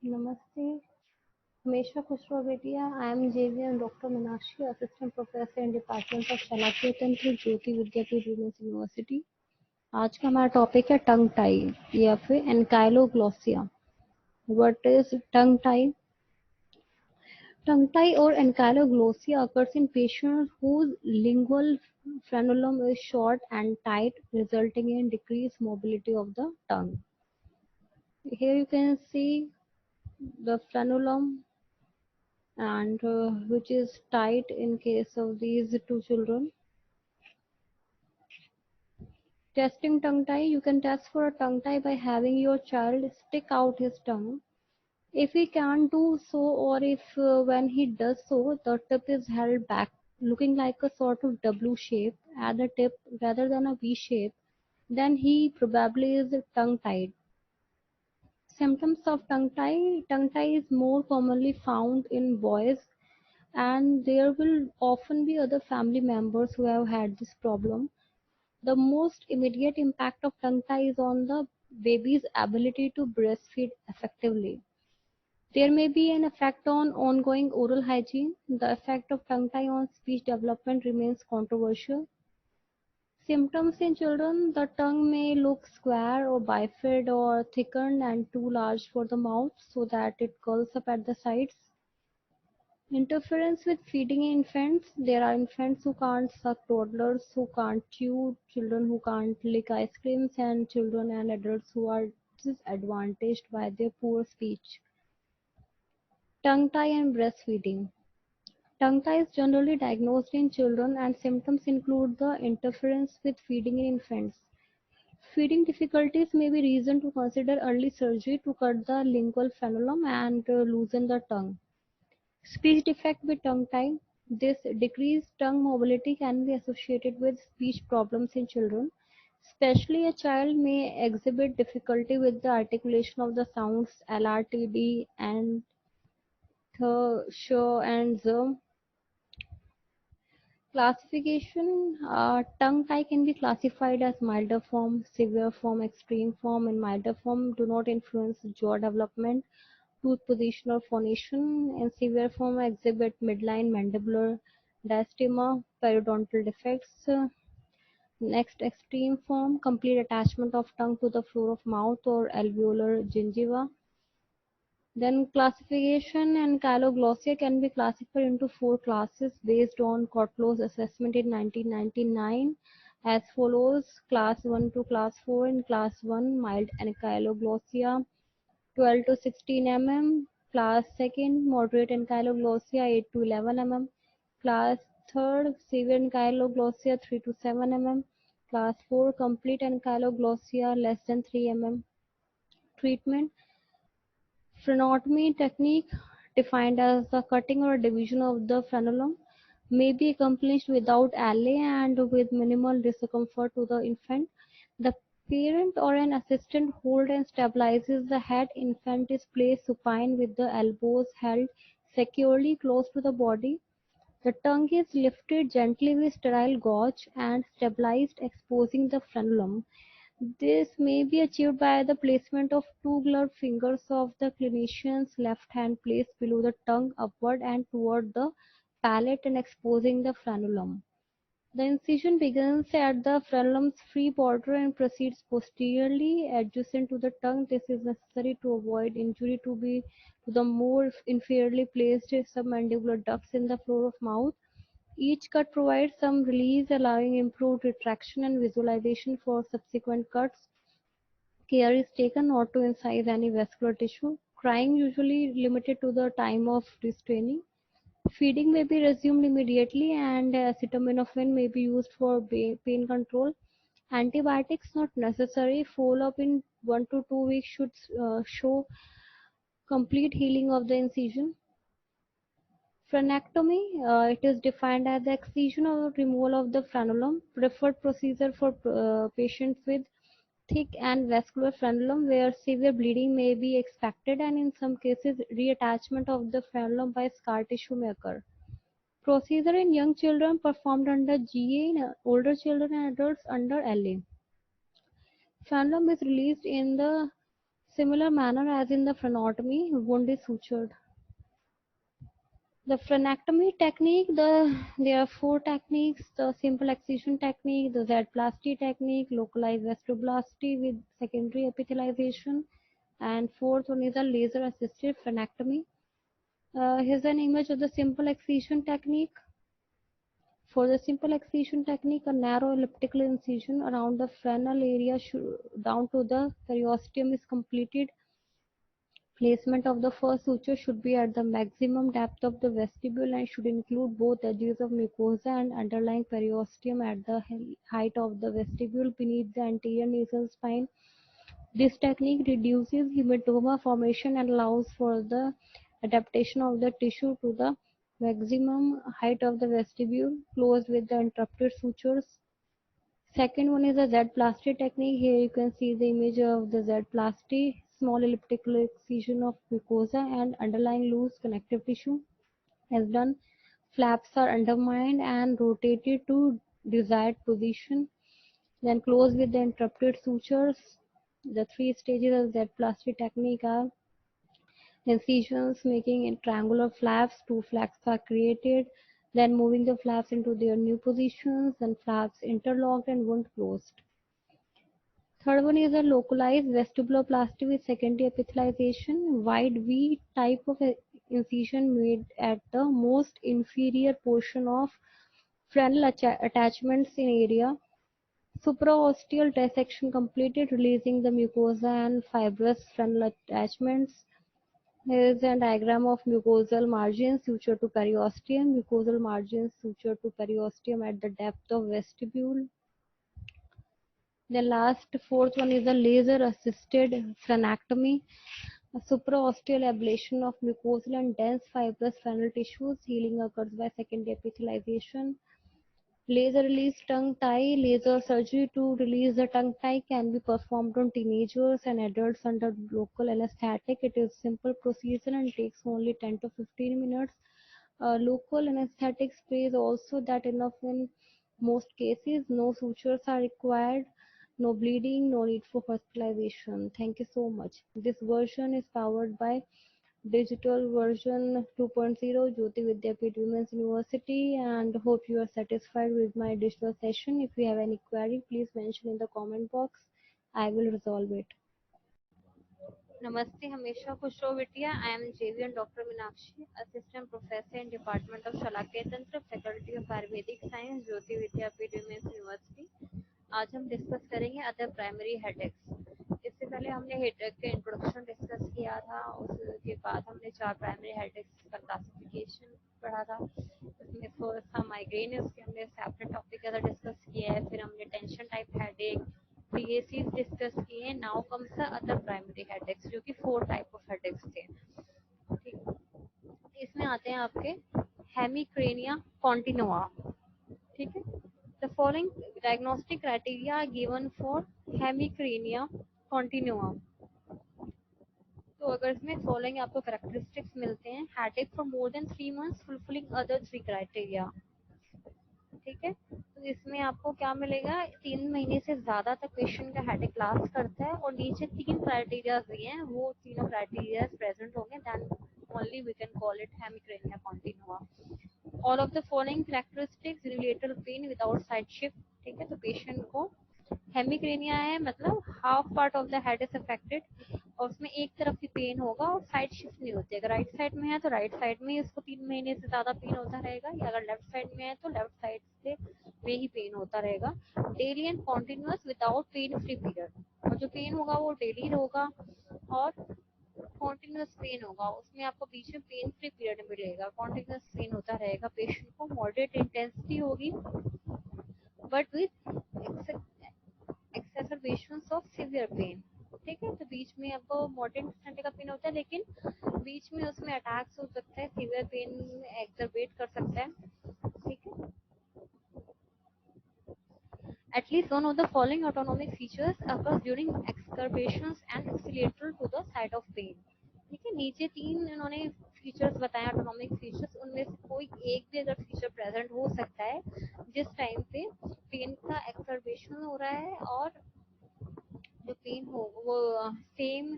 नमस्ते, हमेशा खुश रहो बेटिया। आई एम जेवियन doctor Meenakshi, assistant professor in department of Shalakya Tantra, Jyoti Vidyapeeth women's university. आज का हमारा टॉपिक है टंग टाई या फिर ankyloglossia. What is tongue tie? Tongue tie or ankylosing occurs in patients whose lingual frenulum is short and tight, resulting in decreased mobility of the tongue. Here you can see the frenulum and which is tight in case of these two children. Testing tongue tie. You can test for a tongue tie by having your child stick out his tongue. If he can't do so, or if when he does so, the tip is held back, looking like a sort of W shape at the tip rather than a V shape, then he probably is tongue tied. Symptoms of tongue tie. Tongue tie is more commonly found in boys, and there will often be other family members who have had this problem. The most immediate impact of tongue tie is on the baby's ability to breastfeed effectively. There may be an effect on ongoing oral hygiene. The effect of tongue tie on speech development remains controversial. Symptoms in children: the tongue may look square or bifid or thickened and too large for the mouth so that it curls up at the sides. Interference with feeding in infants: there are infants who can't suck, toddlers who can't chew, children who can't lick ice creams, and children and adults who are disadvantaged by their poor speech. Tongue tie and breastfeeding. Tongue tie is generally diagnosed in children, and symptoms include the interference with feeding in infants. Feeding difficulties may be reason to consider early surgery to cut the lingual frenulum and loosen the tongue. Speech defect with tongue tie. This decreased tongue mobility can be associated with speech problems in children. Especially a child may exhibit difficulty with the articulation of the sounds LRTD and th, sh, and z. Classification: tongue tie can be classified as milder form, severe form, extreme form. In milder form, do not influence jaw development, tooth position or phonation. In severe form, exhibit midline mandibular diastema, periodontal defects. Next, extreme form: complete attachment of tongue to the floor of mouth or alveolar gingiva. Then classification: and Kyloglossia can be classified into four classes based on Kotlow's assessment in 1999 as follows: Class 1 to Class 4. In Class 1, mild ankyloglossia 12 to 16 mm. Class 2nd, moderate ankyloglossia 8 to 11 mm. Class 3rd, severe ankyloglossia 3 to 7 mm. Class 4, complete ankyloglossia less than 3 mm. Treatment: frenotomy technique, defined as the cutting or division of the frenulum, may be accomplished without alley and with minimal discomfort to the infant. The parent or an assistant hold and stabilizes the head. Infant is placed supine with the elbows held securely close to the body. The tongue is lifted gently with sterile gauge and stabilized, exposing the frenulum. This may be achieved by the placement of two gloved fingers of the clinician's left hand placed below the tongue upward and toward the palate and exposing the frenulum. The incision begins at the frenulum's free border and proceeds posteriorly adjacent to the tongue. This is necessary to avoid injury to the more inferiorly placed submandibular ducts in the floor of mouth. Each cut provides some release, allowing improved retraction and visualization for subsequent cuts. Care is taken not to incise any vascular tissue. Crying usually limited to the time of restraining. Feeding may be resumed immediately, and acetaminophen may be used for pain control. Antibiotics not necessary. Follow-up in 1 to 2 weeks should show complete healing of the incision. Frenectomy, it is defined as the excision or removal of the frenulum. Preferred procedure for patients with thick and vascular frenulum where severe bleeding may be expected, and in some cases reattachment of the frenulum by scar tissue may occur. Procedure in young children performed under GA, in older children and adults under LA. Frenulum is released in the similar manner as in the frenotomy, wound is sutured. The frenectomy technique, there are four techniques: the simple excision technique, the Z-plasty technique, localized vestibuloplasty with secondary epithelialization, and fourth one is a laser-assisted frenectomy. Here's an image of the simple excision technique. For the simple excision technique, a narrow elliptical incision around the frenal area down to the periosteum is completed. Placement of the first suture should be at the maximum depth of the vestibule and should include both edges of mucosa and underlying periosteum at the height of the vestibule beneath the anterior nasal spine. This technique reduces hematoma formation and allows for the adaptation of the tissue to the maximum height of the vestibule, closed with the interrupted sutures. Second one is the Z-plasty technique. Here you can see the image of the Z-plasty, small elliptical excision of mucosa and underlying loose connective tissue is done. Flaps are undermined and rotated to desired position, then close with the interrupted sutures. The three stages of Z-plasty technique are incisions making triangular flaps, two flaps are created, then moving the flaps into their new positions, then flaps interlocked and wound closed. Third one is a localized vestibuloplasty with secondary epithelialization, wide V type of incision made at the most inferior portion of frenal attachments in area. Supraosteal dissection completed, releasing the mucosa and fibrous frenal attachments. Here is a diagram of mucosal margins suture to periosteum, mucosal margins suture to periosteum at the depth of vestibule. The last fourth one is a laser assisted frenectomy, a supraosteal ablation of mucosal and dense fibrous frenal tissues. Healing occurs by secondary epithelialization. Laser release tongue tie. Laser surgery to release the tongue tie can be performed on teenagers and adults under local anesthetic. It is simple procedure and takes only 10 to 15 minutes. Local anesthetic spray is also that enough in most cases. No sutures are required, no bleeding, no need for hospitalization. Thank you so much. This version is powered by digital version 2.0 Jyoti Vidyapeeth Women's University, and hope you are satisfied with my digital session. If you have any query, please mention in the comment box. I will resolve it. Namaste, हमेशा खुश रहो बिटिया. I am JV and Dr. Meenakshi, Assistant Professor in Department of Shalakya Tantra, Faculty of Ayurvedic Science, Jyoti Vidyapeeth Women's University. आज हम discuss करेंगे other primary headaches. इससे पहले हमने हेडेक का इंट्रोडक्शन डिस्कस किया था, उसके बाद हमने चार प्राइमरी हेडेक्स का क्लासिफिकेशन पढ़ा था. उसमें फर्स्ट था माइग्रेन है, उसके हमने सेपरेट टॉपिक ज़्यादा डिस्कस किया है. फिर हमने टेंशन टाइप हेडेक, पीएसीज डिस्कस किए हैं. Now comes the other primary headaches जो कि 4 टाइप ऑफ हेडेक्स थे. ठीक, इसमें आते हैं आपके हेमिक्रेनिया कॉन्टिनुआ. ठीक है, the following diagnostic criteria are given for hemicrania continua. तो अगर इसमें फॉलोइंग आपको करेक्टरिस्टिक्स मिलते हैं: headache for more than 3 months fulfilling other 3 criteria. ठीक है, तो इसमें आपको क्या मिलेगा, 3 महीने से ज्यादा तक पेशेंट का हेडेक लास्ट करता है और नीचे 3 क्राइटेरिया दिए हैं, वो तीनों क्राइटेरिया प्रेजेंट होंगे, then only we can call it hemicrania continua. All of the following characteristics: unilateral pain without side shift. ठीक है, तो पेशेंट को हेमिक्रेनिया है मतलब half part of the head is affected और उसमें एक तरफ ही पेन होगा और साइड शिफ्ट नहीं होती. अगर राइट साइड में है तो राइट साइड में इसको 3 महीने से ज्यादा पेन होता रहेगा, या अगर लेफ्ट साइड में है तो लेफ्ट साइड से में ही पेन होता रहेगा. Daily and continuous without pen free period, और जो पेन होगा वो डेली होगा और कॉन्टिन्यूअस पेन होगा, उसमें आपको बीच में पेन फ्री पीरियड मिलेगा. कॉन्टिन्यूअस पेन होता रहेगा, पेशेंट को मॉडरेट इंटेंसिटी होगी but with exacerbations of severe pain. ठीक है, तो बीच में आपको मॉडरेट इंटेंसिटी का पेन होता है, लेकिन बीच में उसमें अटैक्स हो सकता है, सीवियर पेन एक्सरबेट कर सकता है. ठीक है, at least one of the following autonomic features occurs during exacerbations and acceleral to the site of pain. ठीक है, नीचे 3 इन्होंने फीचर्स बताए ऑटोनॉमिक फीचर्स, उनमें से कोई एक भी अगर फीचर प्रेजेंट हो सकता है जिस टाइम पे पेन का एक्सरबेशन हो रहा है और जो पेन हो वो सेम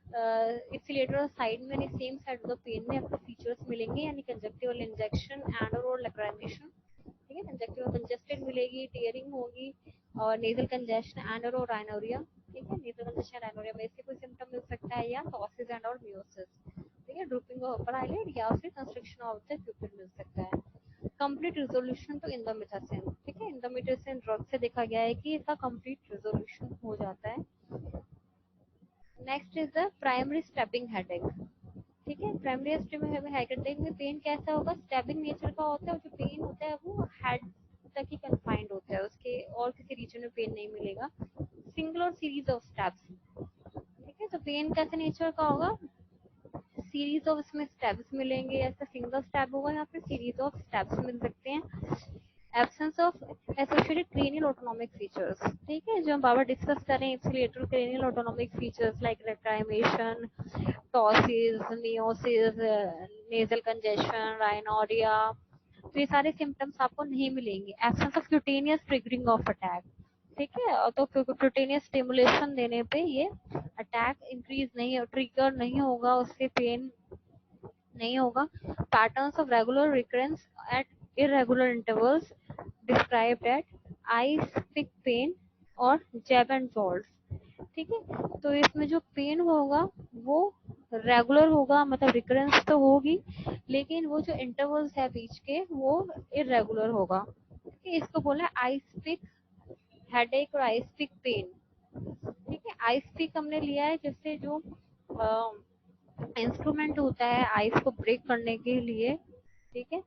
एक्सीलेटर साइड में यानी same side of the pain में आपको फीचर्स मिलेंगे, यानी कंजक्टिवल इंजेक्शन एंड और लैक्राइमेशन, ठीक है, कंजक्टिवल कंजेस्टेड मिलेगी, टीयरिंग होगी, और नेजल कंजेशन एंड और राइनोरिया, ठीक है, नेजल कंजेशन राइनोरिया में इससे कोई सिम्टम मिल सकता है, या टॉसिस एंड और मियोसिस, ठीक है, ड्रूपिंग ऑफ अपर आईलिड या फिर कंस्ट्रक्शन ऑफ द प्यूपिल मिल सकता है। कंप्लीट रिजोल्यूशन तो इंडोमिथासिन, ठीक है, इंडोमिथासिन ड्रग से देखा गया है कि इसका कंप्लीट रिजोल्यूशन हो जाता है। Next is the primary stepping headache, ठीक है, प्राइमरी स्टेपिंग हेडेक में पेन कैसा होगा, स्टेपिंग नेचर का होता है, और जो पेन होता है वो हेड तक ही कन्फाइंड होता है, उसके और किसी रीजन में पेन नहीं मिलेगा, सिंगल और सीरीज ऑफ स्टेप्स, ठीक है, तो पेन कैसे नेचर का होगा, सीरीज ऑफ इसमें स्टेप्स मिलेंगे, ऐसा सिंगल स्टेप होगा, यहाँ पे सीरीज ऑफ स्टेप्स मिल सकते हैं। Absence of associated cranial autonomic features, ठीक है, जो हम बाबा डिस्कस करें accelerator cranial autonomic features like lacrimation, ptosis, miosis, nasal congestion, rhinorrhoea, तो ये सारे सिम्टम्स आपको नहीं मिलेंगे। Absence of cutaneous triggering of attack, ठीक है, और तो क्यूटेनियस स्टिमुलेशन देने पे ये अटैक इंक्रीज नहीं, ट्रिगर नहीं होगा, उससे पेन नहीं होगा। Patterns of regular recurrence at irregular intervals described at ice pick pain और जैब एंड जॉल्ट, ठीक है, तो इसमें जो पेन होगा वो रेगुलर होगा, मतलब रिकरेंस तो होगी, लेकिन वो जो इंटरवल्स है बीच के वो इरेगुलर होगा, ठीक है, इसको बोला है आइस पिक हेडेक और आइस पिक पेन, ठीक है। आइस पिक हमने लिया है जिससे जो इंस्ट्रूमेंट होता है आइस को ब्रेक करने के लिए, ठीक है,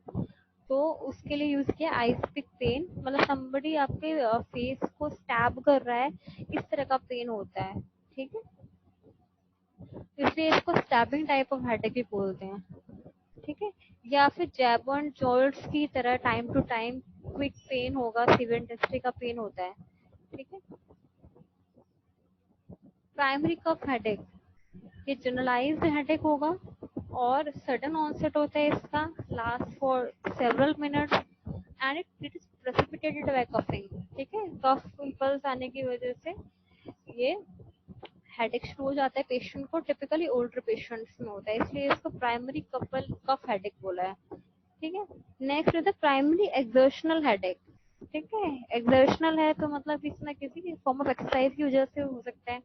तो उसके लिए यूज किया आइस पिक पेन, मतलब somebody आपके फेस को स्टैब कर रहा है, इस तरह का पेन होता है, ठीक है, इसलिए इसको स्टैबिंग टाइप ऑफ हेडेक भी बोलते हैं, ठीक है, या फिर जैब एंड जॉल्ट्स की तरह time to time quick pain होगा, सीवियर इंटेंसिटी का पेन होता है, ठीक है। प्राइमरी कफ हेडेक, ये जनरलाइज्ड हेडेक होगा और सडन ऑनसेट होता है इसका, last for several minutes and it is precipitated by coughing, ठीक है, कफ इंपल्स आने की वजह से ये हेडेक शुरू हो जाता है पेशेंट को, टिपिकली ओल्डर पेशेंट्स में होता है, इसलिए इसको प्राइमरी कपल कफ हेडेक बोला है, ठीक है। Next is the primary exertional headache, ठीक है, एक्सर्शनल है तो मतलब किसी ना किसी फॉर्म ऑफ एक्सरसाइज की वजह से हो सकता है।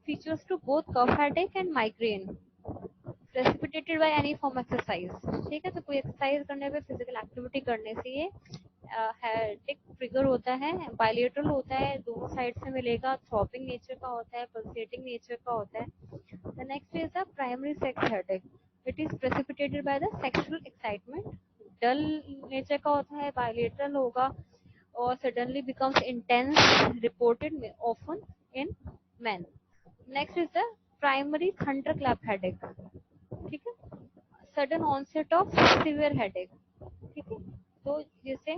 Features to both cough headache and migraine, precipitated by any form exercise, ठीक है, तो कोई एक्सरसाइज करने पे, फिजिकल एक्टिविटी करने से ये हेडेक ट्रिगर होता है, बायलेटरल होता है, दोनों साइड से मिलेगा, थ्रॉपिंग नेचर का होता है, पल्सेटिंग नेचर का होता है। The next is the primary sex headache, it is precipitated by the sexual excitement, dull nature का होता है, बायलेटरल होगा और suddenly becomes intense, reported often in men. Next is the primary thunderclap headache, ठीक है, sudden onset of severe headache, ठीक है, तो जैसे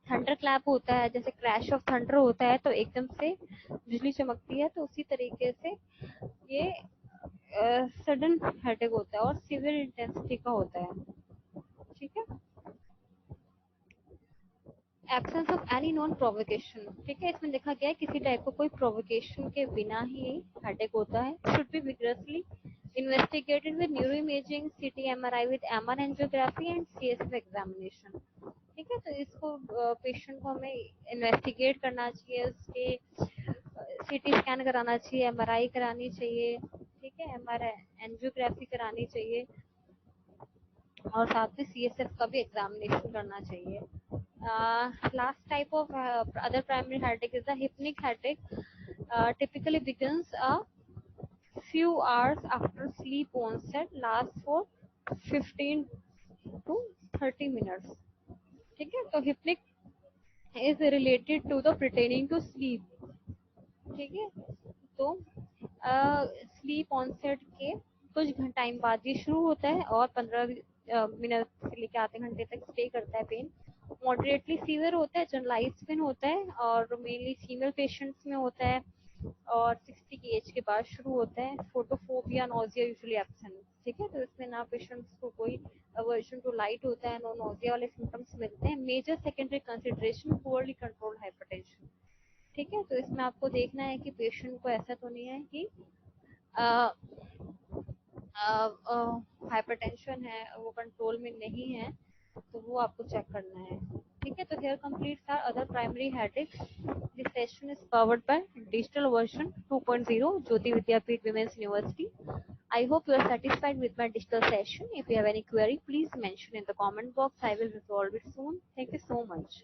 थंडर क्लैप होता है, जैसे क्रैश ऑफ थंडर होता है तो एकदम से बिजली चमकती है, तो उसी तरीके से ये सडन हेडेक होता है और सीवियर इंटेंसिटी का होता है, ठीक है। Absence of any non provocation, ठीक है, इसमें देखा गया है किसी टाइप का कोई प्रोवोकेशन के बिना ही हेडेक होता है। Should be vigorously investigated with neuro imaging, CT MRI with MR angiography and CSF examination, ठीक है, तो इसको पेशेंट को हमें इन्वेस्टिगेट करना चाहिए, उसके सीटी स्कैन कराना चाहिए, एमआरआई करानी चाहिए, ठीक है, एमआर एंजियोग्राफी करानी चाहिए और साथ में सीएसएफ का भी एग्जामिनेशन करना चाहिए। Last type of other primary headache is the hypnic headache, typically begins a few hours after sleep onset, lasts for 15 to 30 minutes, ठीक है, तो hypnic is related to the pertaining to sleep, ठीक है, तो sleep onset के कुछ time बाद ये शुरू होता है और 15 मिनट से लेकर आधे घंटे तक स्टे करता है पेन। मॉडरेटली सीवियर होता है, जनरलाइज पेन होता है और मेनली फीमेल पेशेंट्स में होता है और 60 की एज के बाद शुरू होता है। फोटोफोबिया, नोजिया यूजुअली एब्सेंट, ठीक है, तो इसमें ना पेशेंट्स को कोई अवर्जन टू लाइट होता है, नो नोजिया वाले सिम्टम्स मिलते हैं। Major secondary consideration poorly controlled hypertension, ठीक है, तो इसमें आपको देखना है कि पेशेंट को ऐसा तो नहीं है कि हाइपरटेंशन है वो कंट्रोल में नहीं है, तो वो आपको चेक करना है। ठीक है, तो here completes our other primary headaches. This session is powered by digital version 2.0 Jyoti Vidyapeeth Women's University. I hope you are satisfied with my digital session. If you have any query, please mention in the comment box. I will resolve it soon. Thank you so much.